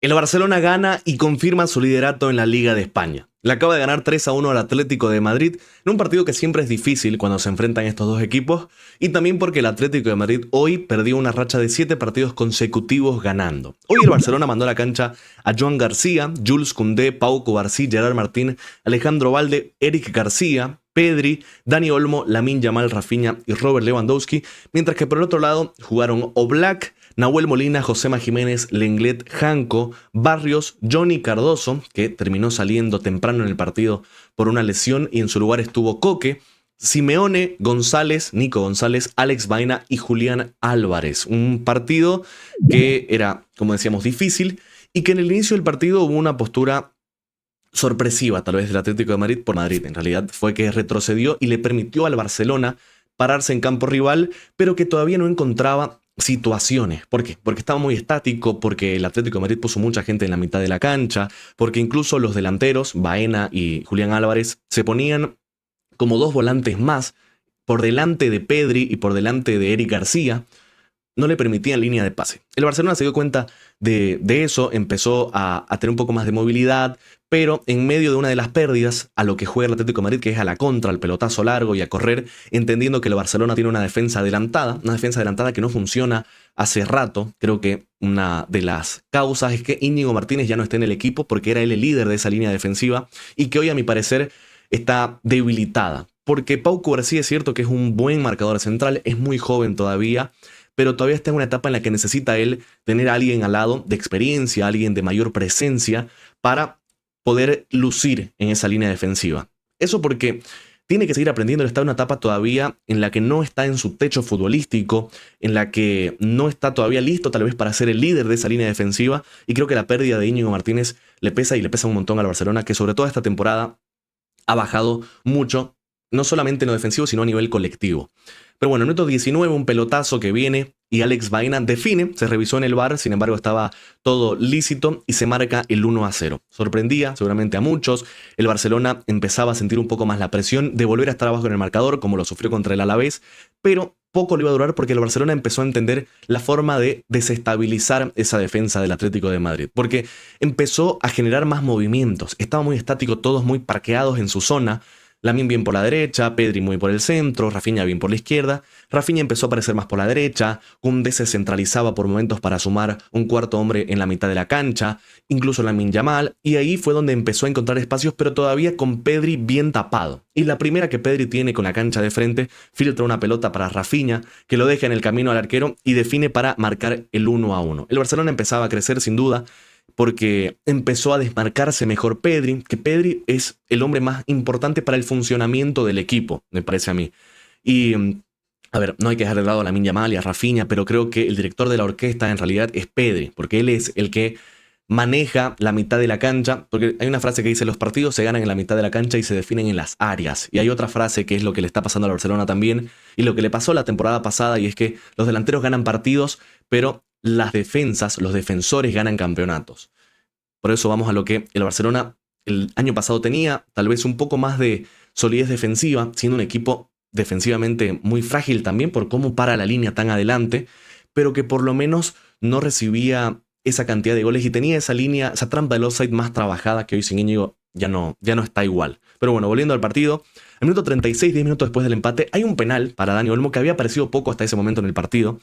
El Barcelona gana y confirma su liderato en la Liga de España. Le acaba de ganar 3-1 al Atlético de Madrid en un partido que siempre es difícil cuando se enfrentan estos dos equipos y también porque el Atlético de Madrid hoy perdió una racha de 7 partidos consecutivos ganando. Hoy el Barcelona mandó a la cancha a Joan García, Jules Koundé, Pau Cubarsí, Gerard Martín, Alejandro Valde, Eric García, Pedri, Dani Olmo, Lamine Yamal, Rafinha y Robert Lewandowski, mientras que por el otro lado jugaron Oblak, Nahuel Molina, Josema Jiménez, Lenglet, Janko, Barrios, Johnny Cardoso, que terminó saliendo temprano en el partido por una lesión y en su lugar estuvo Coque, Simeone, González, Nico González, Alex Baena y Julián Álvarez. Un partido que era, como decíamos, difícil y que en el inicio del partido hubo una postura sorpresiva, tal vez del Atlético de Madrid por Madrid. En realidad fue que retrocedió y le permitió al Barcelona pararse en campo rival, pero que todavía no encontraba situaciones. ¿Por qué? Porque estaba muy estático, porque el Atlético de Madrid puso mucha gente en la mitad de la cancha, porque incluso los delanteros, Baena y Julián Álvarez, se ponían como dos volantes más por delante de Pedri y por delante de Eric García. No le permitían línea de pase. El Barcelona se dio cuenta de eso, empezó a tener un poco más de movilidad, pero en medio de una de las pérdidas, a lo que juega el Atlético de Madrid, que es a la contra, al pelotazo largo y a correr, entendiendo que el Barcelona tiene una defensa adelantada que no funciona hace rato. Creo que una de las causas es que Íñigo Martínez ya no está en el equipo porque era él el líder de esa línea defensiva y que hoy, a mi parecer, está debilitada. Porque Pau Cubarsí es cierto que es un buen marcador central, es muy joven todavía, pero todavía está en una etapa en la que necesita él tener a alguien al lado de experiencia, alguien de mayor presencia para poder lucir en esa línea defensiva. Eso porque tiene que seguir aprendiendo, está en una etapa todavía en la que no está en su techo futbolístico, en la que no está todavía listo tal vez para ser el líder de esa línea defensiva, y creo que la pérdida de Íñigo Martínez le pesa y le pesa un montón al Barcelona, que sobre todo esta temporada ha bajado mucho, no solamente en lo defensivo, sino a nivel colectivo. Pero bueno, en el minuto 19, un pelotazo que viene y Alex Baena define, se revisó en el VAR, sin embargo estaba todo lícito y se marca el 1-0. Sorprendía seguramente a muchos, el Barcelona empezaba a sentir un poco más la presión de volver a estar abajo en el marcador, como lo sufrió contra el Alavés, pero poco le iba a durar porque el Barcelona empezó a entender la forma de desestabilizar esa defensa del Atlético de Madrid, porque empezó a generar más movimientos, estaba muy estático, todos muy parqueados en su zona. Lamine bien por la derecha, Pedri muy por el centro, Rafinha bien por la izquierda. Rafinha empezó a aparecer más por la derecha, Koundé se centralizaba por momentos para sumar un cuarto hombre en la mitad de la cancha, incluso Lamine Yamal, y ahí fue donde empezó a encontrar espacios, pero todavía con Pedri bien tapado. Y la primera que Pedri tiene con la cancha de frente, filtra una pelota para Rafinha, que lo deja en el camino al arquero y define para marcar el 1-1. El Barcelona empezaba a crecer sin duda, porque empezó a desmarcarse mejor Pedri, que Pedri es el hombre más importante para el funcionamiento del equipo, me parece a mí. Y, a ver, no hay que dejar de lado a Lamine Yamal y a Rafinha, pero creo que el director de la orquesta en realidad es Pedri, porque él es el que maneja la mitad de la cancha, porque hay una frase que dice: los partidos se ganan en la mitad de la cancha y se definen en las áreas. Y hay otra frase que es lo que le está pasando al Barcelona también, y lo que le pasó la temporada pasada, y es que los delanteros ganan partidos, pero las defensas, los defensores ganan campeonatos. Por eso vamos a lo que el Barcelona el año pasado tenía, tal vez un poco más de solidez defensiva, siendo un equipo defensivamente muy frágil también por cómo para la línea tan adelante, pero que por lo menos no recibía esa cantidad de goles y tenía esa línea, esa trampa del offside más trabajada, que hoy sin Íñigo ya no está igual. Pero bueno, volviendo al partido, al minuto 36, 10 minutos después del empate, hay un penal para Dani Olmo que había aparecido poco hasta ese momento en el partido,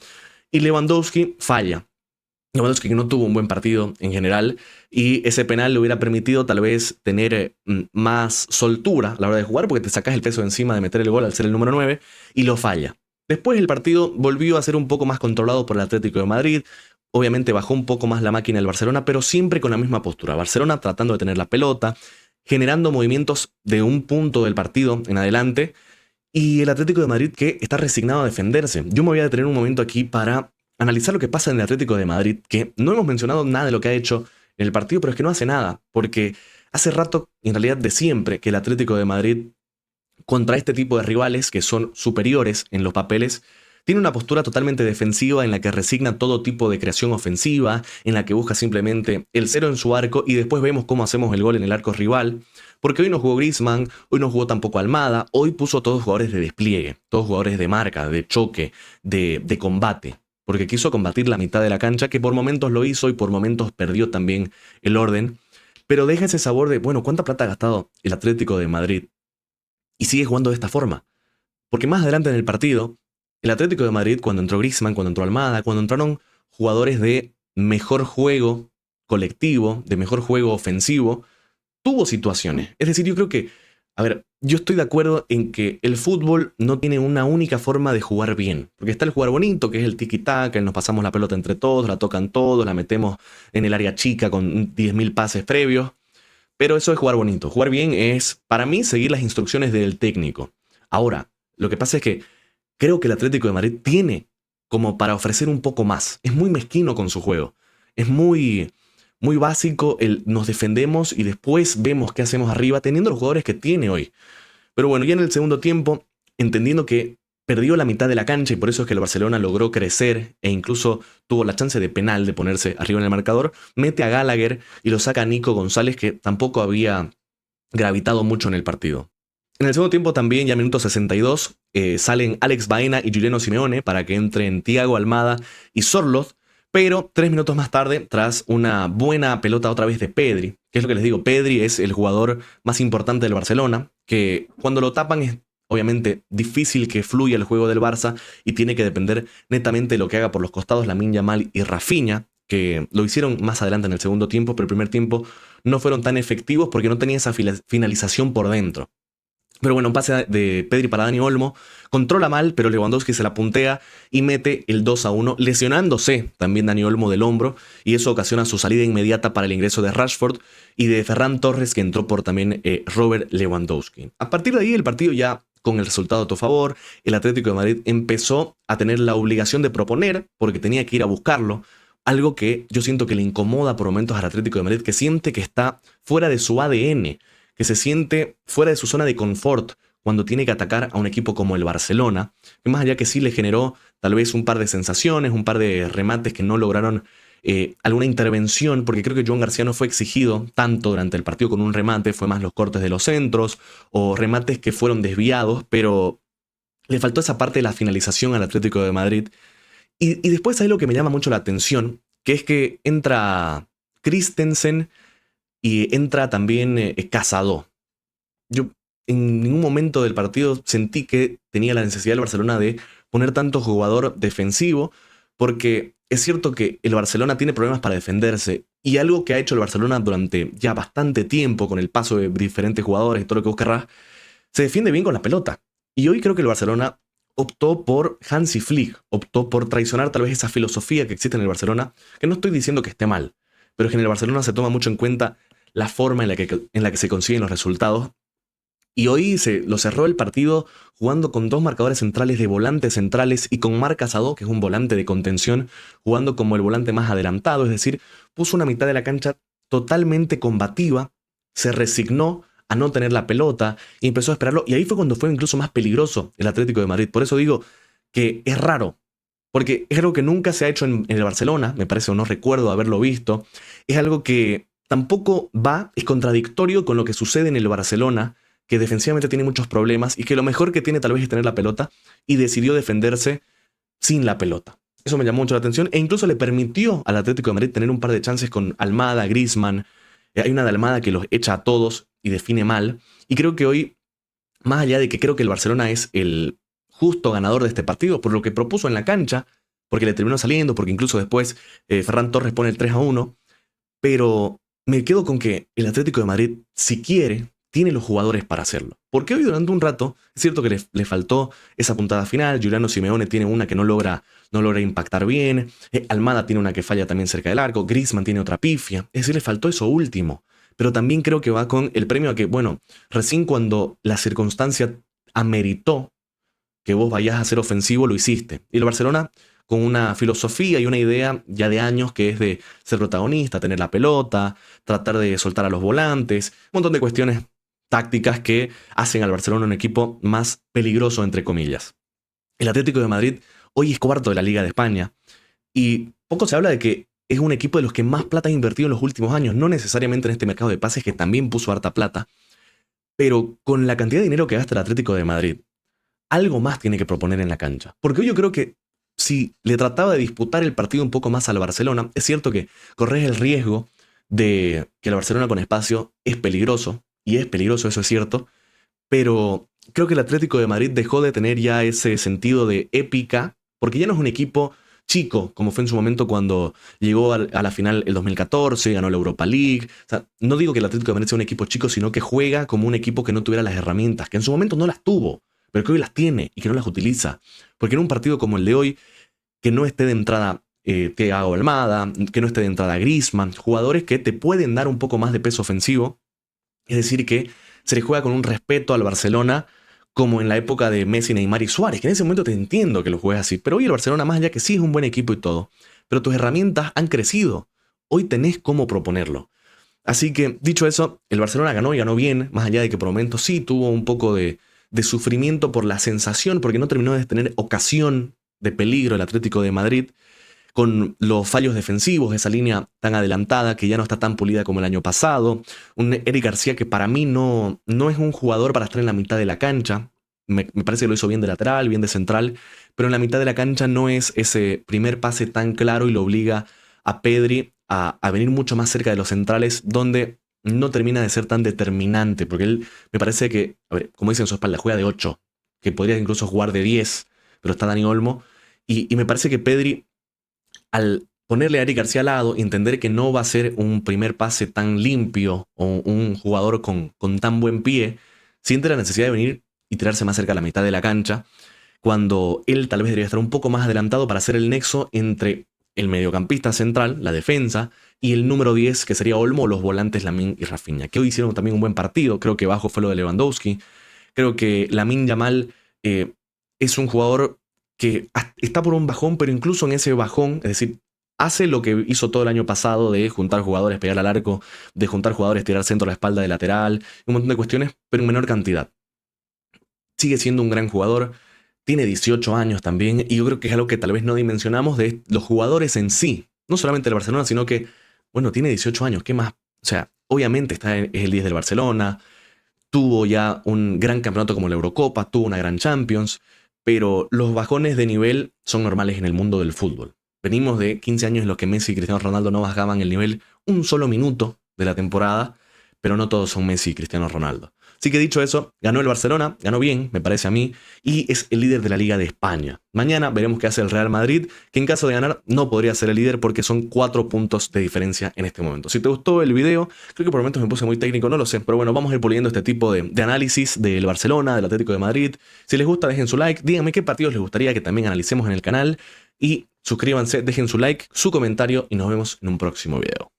y Lewandowski falla. Lewandowski que no tuvo un buen partido en general, y ese penal le hubiera permitido tal vez tener más soltura a la hora de jugar, porque te sacas el peso de encima de meter el gol al ser el número 9 y lo falla. Después el partido volvió a ser un poco más controlado por el Atlético de Madrid. Obviamente bajó un poco más la máquina del Barcelona, pero siempre con la misma postura. Barcelona tratando de tener la pelota, generando movimientos de un punto del partido en adelante, y el Atlético de Madrid que está resignado a defenderse. Yo me voy a detener un momento aquí para analizar lo que pasa en el Atlético de Madrid, que no hemos mencionado nada de lo que ha hecho en el partido, pero es que no hace nada, porque hace rato, en realidad de siempre, que el Atlético de Madrid, contra este tipo de rivales que son superiores en los papeles, tiene una postura totalmente defensiva en la que resigna todo tipo de creación ofensiva, en la que busca simplemente el cero en su arco y después vemos cómo hacemos el gol en el arco rival. Porque hoy no jugó Griezmann, hoy no jugó tampoco Almada, hoy puso todos jugadores de despliegue, todos jugadores de marca, de choque, de combate. porque quiso combatir la mitad de la cancha, que por momentos lo hizo y por momentos perdió también el orden, pero deja ese sabor de, bueno, ¿cuánta plata ha gastado el Atlético de Madrid? Y sigue jugando de esta forma. Porque más adelante en el partido, el Atlético de Madrid, cuando entró Griezmann, cuando entró Almada, cuando entraron jugadores de mejor juego colectivo, de mejor juego ofensivo, tuvo situaciones. Es decir, yo creo que, a ver, yo estoy de acuerdo en que el fútbol no tiene una única forma de jugar bien. Porque está el jugar bonito, que es el tiki-taka, nos pasamos la pelota entre todos, la tocan todos, la metemos en el área chica con 10.000 pases previos. Pero eso es jugar bonito. Jugar bien es, para mí, seguir las instrucciones del técnico. Ahora, lo que pasa es que creo que el Atlético de Madrid tiene como para ofrecer un poco más. Es muy mezquino con su juego. Es muy básico el nos defendemos y después vemos qué hacemos arriba teniendo los jugadores que tiene hoy. Pero bueno, ya en el segundo tiempo, entendiendo que perdió la mitad de la cancha y por eso es que el Barcelona logró crecer e incluso tuvo la chance de penal de ponerse arriba en el marcador, mete a Gallagher y lo saca a Nico González, que tampoco había gravitado mucho en el partido. En el segundo tiempo también, ya minuto 62, salen Alex Baena y Giuliano Simeone para que entren Thiago Almada y Sorloth, pero 3 minutos más tarde, tras una buena pelota otra vez de Pedri, que es lo que les digo, Pedri es el jugador más importante del Barcelona, que cuando lo tapan es obviamente difícil que fluya el juego del Barça y tiene que depender netamente de lo que haga por los costados Lamine Yamal y Rafinha, que lo hicieron más adelante en el segundo tiempo, pero el primer tiempo no fueron tan efectivos porque no tenía esa finalización por dentro. Pero bueno, un pase de Pedri para Dani Olmo, controla mal, pero Lewandowski se la puntea y mete el 2-1, lesionándose también Dani Olmo del hombro, y eso ocasiona su salida inmediata para el ingreso de Rashford y de Ferran Torres, que entró por también Robert Lewandowski. A partir de ahí el partido ya con el resultado a tu favor, el Atlético de Madrid empezó a tener la obligación de proponer, porque tenía que ir a buscarlo, algo que yo siento que le incomoda por momentos al Atlético de Madrid, que siente que está fuera de su ADN, que se siente fuera de su zona de confort cuando tiene que atacar a un equipo como el Barcelona, que más allá que sí le generó tal vez un par de sensaciones, un par de remates que no lograron alguna intervención, porque creo que Joan García no fue exigido tanto durante el partido con un remate, fue más los cortes de los centros o remates que fueron desviados, pero le faltó esa parte de la finalización al Atlético de Madrid. Y después hay lo que me llama mucho la atención, que es que entra Christensen y entra también Casado. Yo en ningún momento del partido sentí que tenía la necesidad del Barcelona de poner tanto jugador defensivo, porque es cierto que el Barcelona tiene problemas para defenderse, y algo que ha hecho el Barcelona durante ya bastante tiempo, con el paso de diferentes jugadores y todo lo que vos querrás, se defiende bien con la pelota. Y hoy creo que el Barcelona optó por Hansi Flick, optó por traicionar tal vez esa filosofía que existe en el Barcelona, que no estoy diciendo que esté mal, pero es que en el Barcelona se toma mucho en cuenta la forma en la que se consiguen los resultados. Y hoy lo cerró el partido jugando con 2 marcadores centrales de volantes centrales y con Marc Casado, que es un volante de contención, jugando como el volante más adelantado, es decir, puso una mitad de la cancha totalmente combativa, se resignó a no tener la pelota y empezó a esperarlo, y ahí fue cuando fue incluso más peligroso el Atlético de Madrid. Por eso digo que es raro, porque es algo que nunca se ha hecho en el Barcelona, me parece, o no recuerdo haberlo visto, es algo que tampoco es contradictorio con lo que sucede en el Barcelona, que defensivamente tiene muchos problemas y que lo mejor que tiene tal vez es tener la pelota, y decidió defenderse sin la pelota. Eso me llamó mucho la atención e incluso le permitió al Atlético de Madrid tener un par de chances con Almada, Griezmann. Hay una de Almada que los echa a todos y define mal. Y creo que hoy, más allá de que creo que el Barcelona es el justo ganador de este partido por lo que propuso en la cancha, porque le terminó saliendo, porque incluso después Ferran Torres pone el 3-1, pero me quedo con que el Atlético de Madrid, si quiere, tiene los jugadores para hacerlo. Porque hoy durante un rato, es cierto que le faltó esa puntada final, Giuliano Simeone tiene una que no logra impactar bien, Almada tiene una que falla también cerca del arco, Griezmann tiene otra pifia, es decir, le faltó eso último. Pero también creo que va con el premio a que, bueno, recién cuando la circunstancia ameritó que vos vayas a ser ofensivo, lo hiciste. Y el Barcelona, con una filosofía y una idea ya de años que es de ser protagonista, tener la pelota, tratar de soltar a los volantes, un montón de cuestiones tácticas que hacen al Barcelona un equipo más peligroso, entre comillas. El Atlético de Madrid hoy es cuarto de la Liga de España y poco se habla de que es un equipo de los que más plata ha invertido en los últimos años, no necesariamente en este mercado de pases que también puso harta plata, pero con la cantidad de dinero que gasta el Atlético de Madrid, algo más tiene que proponer en la cancha. Porque hoy yo creo que si le trataba de disputar el partido un poco más al Barcelona. Es cierto que corres el riesgo de que el Barcelona con espacio es peligroso, y es peligroso, eso es cierto, pero creo que el Atlético de Madrid dejó de tener ya ese sentido de épica, porque ya no es un equipo chico, como fue en su momento cuando llegó a la final el 2014, ganó la Europa League. O sea, no digo que el Atlético de Madrid sea un equipo chico, sino que juega como un equipo que no tuviera las herramientas, que en su momento no las tuvo, pero que hoy las tiene y que no las utiliza. Porque en un partido como el de hoy, que no esté de entrada Thiago Almada, que no esté de entrada Griezmann, jugadores que te pueden dar un poco más de peso ofensivo, es decir, que se le juega con un respeto al Barcelona como en la época de Messi, Neymar y Suárez, que en ese momento te entiendo que lo juegues así, pero hoy el Barcelona, más allá que sí es un buen equipo y todo, pero tus herramientas han crecido. Hoy tenés cómo proponerlo. Así que, dicho eso, el Barcelona ganó y ganó bien, más allá de que por momentos sí tuvo un poco de sufrimiento por la sensación, porque no terminó de tener ocasión de peligro el Atlético de Madrid, con los fallos defensivos, esa línea tan adelantada que ya no está tan pulida como el año pasado. Un Eric García que para mí no es un jugador para estar en la mitad de la cancha. Me parece que lo hizo bien de lateral, bien de central, pero en la mitad de la cancha no es ese primer pase tan claro y lo obliga a Pedri a venir mucho más cerca de los centrales, donde no termina de ser tan determinante, porque él me parece que, a ver, como dicen en su espalda, juega de 8, que podría incluso jugar de 10, pero está Dani Olmo, y me parece que Pedri, al ponerle a Eric García al lado y entender que no va a ser un primer pase tan limpio o un jugador con tan buen pie, siente la necesidad de venir y tirarse más cerca a la mitad de la cancha, cuando él tal vez debería estar un poco más adelantado para hacer el nexo entre el mediocampista central, la defensa, y el número 10, que sería Olmo, los volantes Lamine y Rafinha, que hoy hicieron también un buen partido. Creo que bajo fue lo de Lewandowski. Creo que Lamine Yamal es un jugador que está por un bajón, pero incluso en ese bajón, es decir, hace lo que hizo todo el año pasado de juntar jugadores, pegar al arco, de juntar jugadores, tirar centro a la espalda de lateral, un montón de cuestiones, pero en menor cantidad. Sigue siendo un gran jugador, tiene 18 años también, y yo creo que es algo que tal vez no dimensionamos de los jugadores en sí. No solamente el Barcelona, sino que, bueno, tiene 18 años, ¿qué más? O sea, obviamente es el 10 del Barcelona, tuvo ya un gran campeonato como la Eurocopa, tuvo una gran Champions, pero los bajones de nivel son normales en el mundo del fútbol. Venimos de 15 años en los que Messi y Cristiano Ronaldo no bajaban el nivel un solo minuto de la temporada, pero no todos son Messi y Cristiano Ronaldo. Así que dicho eso, ganó el Barcelona, ganó bien, me parece a mí, y es el líder de la Liga de España. Mañana veremos qué hace el Real Madrid, que en caso de ganar no podría ser el líder porque son 4 puntos de diferencia en este momento. Si te gustó el video, creo que por momentos me puse muy técnico, no lo sé, pero bueno, vamos a ir puliendo este tipo de análisis del Barcelona, del Atlético de Madrid. Si les gusta, dejen su like, díganme qué partidos les gustaría que también analicemos en el canal, y suscríbanse, dejen su like, su comentario, y nos vemos en un próximo video.